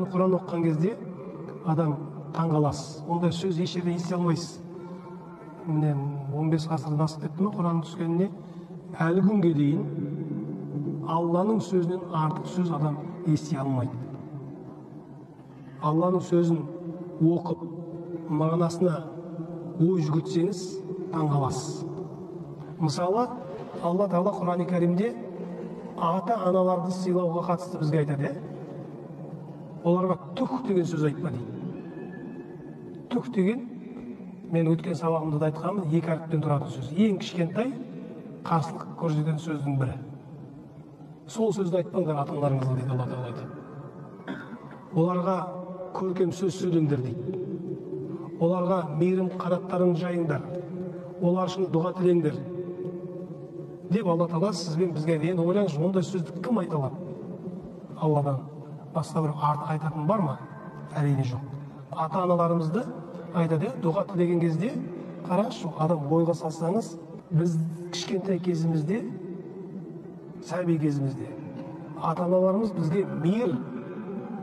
Құран оқыған кезде адам таң қаласыз. Ондай сөз еш жерде ести алмайсыз. Міне 15 ғасырдан асып кетті ме Құран түскеніне, әлі күнге дейін Алланың сөзінен артық сөз адам ести алмайды. Алланың сөзін оқып, мағынасына ой жүгіртсеңіз таң қаласыз. Мысалы, Алла Тағала Құран-ы Кәрімде ата-аналарды сыйлауға қатысты бізге айтады. Оларға түк деген сөз айтпа дейді. Түк деген, мен өткен сабағымда да айтқанмын, екі әріптен тұратын сөз. Ең кішкентай қарсылық көрсететін сөздің бірі. Сол сөзді айтпаңдар ата-аналарыңызға дейді Алла Тағала айтады. Оларға көркем сөз сөйлеңдер дейді. Оларға мейірім қанаттарын жайыңдар. Олар үшін дұға тілеңдер. Деп Алла Тағала сізбен бізге дейін ойлаңыз, ондай сөзді кім айта алады? Алладан басқа бір артық айтатын бар ма? Әрине жоқ. Ата-аналарымызды айтады, дұға тілеген кезде, қарашы, адам ойға салсаңыз, біз кішкентай кезімізде, сәби кезімізде, ата-аналарымыз бізге мейір,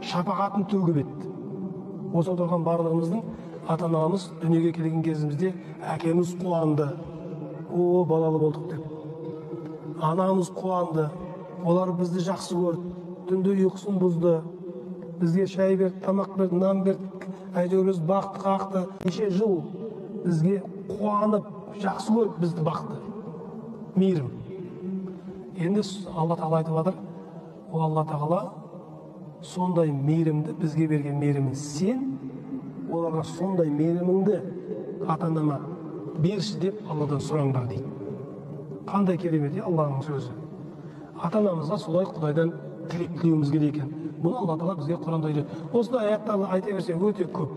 шапағатын төгіп еді. Осы отырған барлығымыздың ата-аналарымыз дүниеге келген кезімізде әкеміз қуанды, о, балалы болдық деп. Анамыз қуанды, олар бізді жақсы көрді, түнде ұйқысын бұзды, бізге шай берді, тамақ берді, нан берді, әйтеуір біз бақты қақты, неше жыл бізге қуанып, жақсы көріп бізді бақты. Мейірім. Енді Алла Тағала айтып жатыр, о Алла Тағала сондай мейірімді, бізге берген мейірімін сен, оларға сондай мейіріміңді ата-анама берші деп Алладан сұраңдар дейді. Қандай керемет Алланың сөзі. Ата-анамызға солай Құдайдан тілек тілеуіміз керек екен. Бұны Алла Тағала бізге Құранда үйретті. Осындай аяттарды айта берсек өте көп.